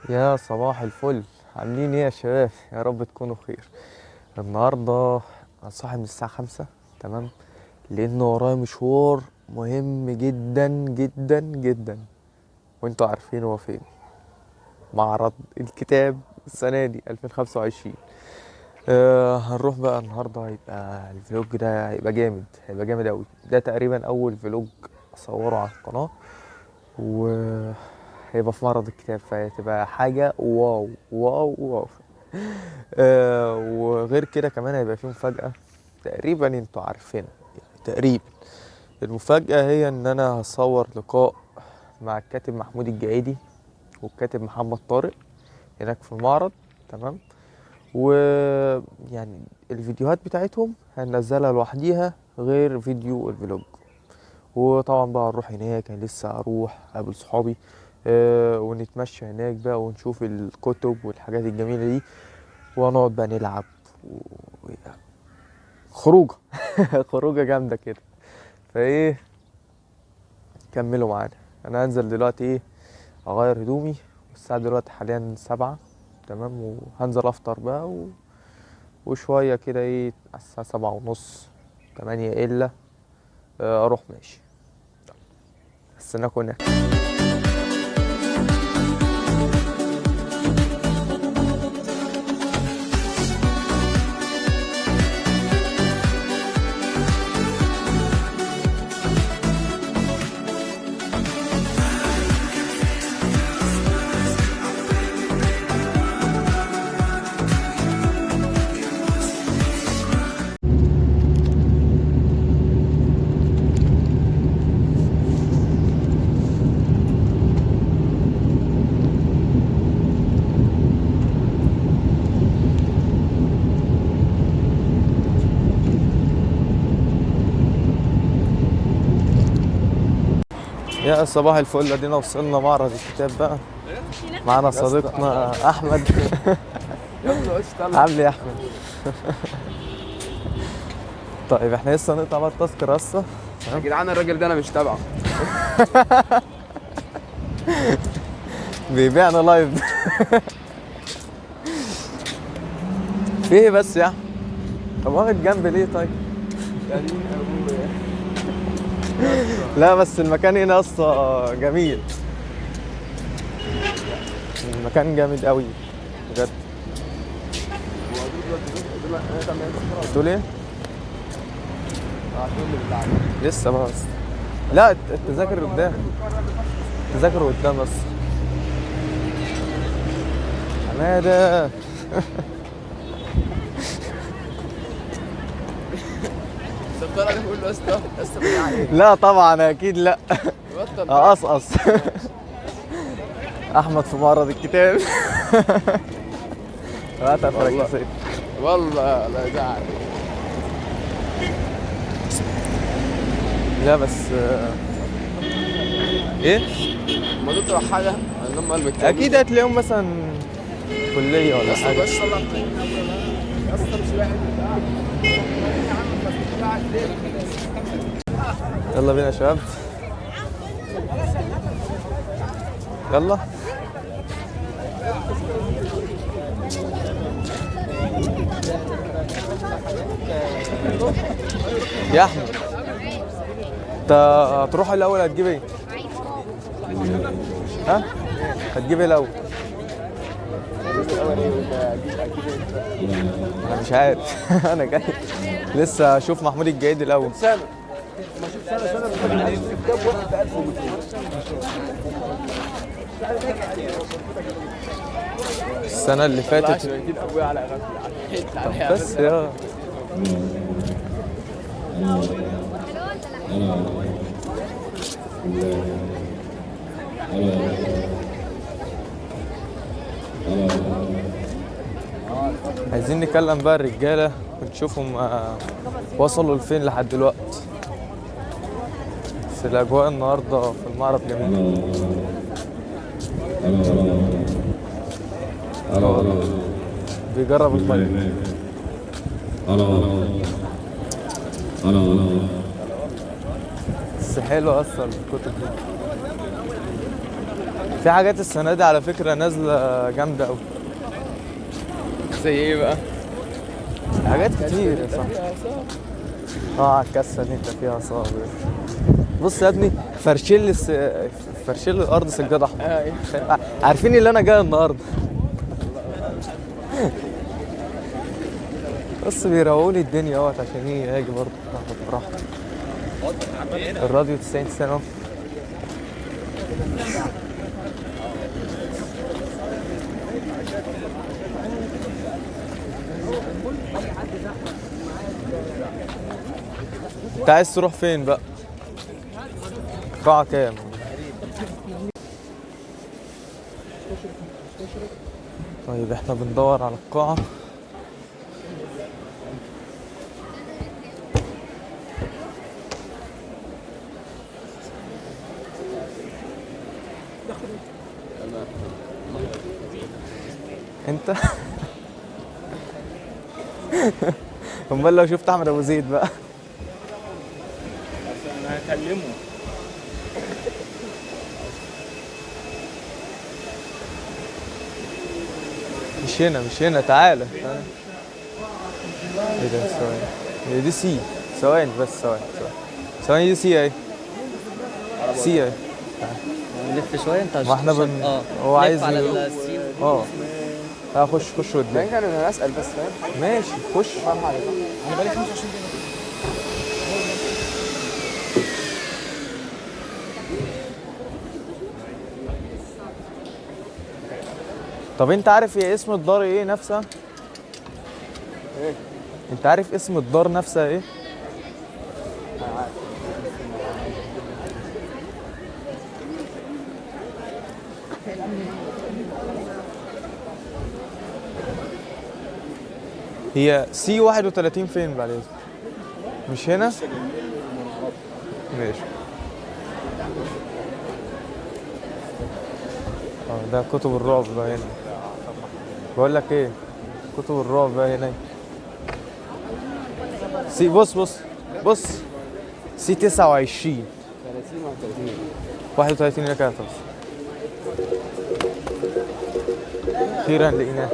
يا صباح الفل، عاملين ايه يا شباب؟ يا رب تكونوا بخير. النهارده انا صاحي من الساعة 5، تمام، لان ورايا مشوار مهم جدا جدا جدا، وانتوا عارفين هو فين. معرض الكتاب السنة دي 2025. هنروح بقى النهارده، هيبقى الفلوج ده هيبقى جامد اوي. ده تقريبا اول فلوج اصوره على القناة، وهيبقى في معرض الكتاب، فهتبقى حاجة واو واو واو. وغير كده كمان هيبقى فيه مفاجأة تقريبا انتوا عارفينها، يعني تقريبا. المفاجأة هي ان انا هصور لقاء مع الكاتب محمود الجعيدي والكاتب محمد طارق هناك في المعرض، تمام. ويعني الفيديوهات بتاعتهم هننزلها لوحديها غير فيديو الفلوج. وطبعا بقى نروح هناك، انا لسه اروح اقابل صحابي، ونتمشى هناك بقى ونشوف الكتب والحاجات الجميلة دي، ونقعد بقى نلعب و... خروجه. خروجه جامده كده. فايه، كملوا معانا. انا هنزل دلوقتي ايه، اغير هدومي، والساعه دلوقتي حاليا 7، تمام. وهنزل افطر بقى وشويه كده ايه على الساعه 7:30 8 الا اروح ماشي. استناكم هناك. يا صباح الفل، ادينا وصلنا معرض الكتاب بقى. معانا صديقنا احمد. عامل ايه يا احمد؟ طيب احنا لسه نقطع بقى التذكرة لسه. يا جدعان الراجل ده انا مش تابعه. بيبيعنا لايف. في ايه بس يا احمد؟ طب واخد جنب ليه طيب؟ يا دين ابويا. لا بس المكان هنا اصلا جميل، المكان جامد قوي بجد. تقول ايه؟ لسه بس. لا التذاكر قدام، التذاكر قدام بس. حماده. السفاره دي بقول له يا اسطى لا طبعا اكيد لا. بطل اقصقص. احمد في معرض الكتاب. هات افرج يا سيدي. والله لا زعل. لا بس ايه، ما تطرح حاجه لما المكتب اكيد هتلاقيهم مثلا كليه يا ولا اسطى حاجه. بس طلع يا اسطى مش واحد يلا بينا يا شباب، يلا. يا احمد، انت هتروح الاول هتجيب ايه؟ ها؟ هتجيب ايه الاول؟ انا مش عارف. انا جاي لسه اشوف محمود الجايد الاول. سنه ما شوف سنه كتاب واحد ب 1200. السنه اللي فاتت. عشان اجيب ابويا على غفله. بس يا عايزين نكلم بقى الرجاله ونشوفهم وصلوا لفين لحد دلوقتي. بس الاجواء النهارده في المعرض جميله. بيجرب الميه. بس حلو اصلا الكتب دي. في حاجات السنة دي على فكرة نازلة جامدة أوي. زي ايه بقى؟ حاجات كتير يا صاحبي. على الكاسة اللي انت فيها صابر. بص يا ابني، فرشيل الأرض سجادة أحمر. عارفين اللي أنا جاي النهاردة. بس بيروقوا لي الدنيا اهوت عشان ايه اجي برضه اخد براحتي. الراديو 90 سنة. انت عايز تروح فين بقى؟ قاعة كام؟ طيب احنا بندور على القاعة. انت امال لو شفت احمد ابو زيد بقى. انا هكلمه. مش هنا تعالى. ايه ده؟ ثواني، هي دي سي. ثواني بس، ثواني دي سي اهي. سي اهي. نلف شويه انت ما احنا هو عايز على السين. خش قدام. انا اسال بس فاهم. ماشي خش. انا بقالي 25 دقيقه. طب انت عارف هي اسم الدار ايه نفسها؟ ايه؟ انت عارف اسم الدار نفسها ايه؟ انا عارف. هي سي 31 فين بعد اذنك؟ مش هنا؟ ماشي. ده كتب الرعب بقى هنا. بقول لك ايه؟ كتب الرعب بقى هنا. سي بص سي 29 31 هنا كده. اخيرا لقيناه.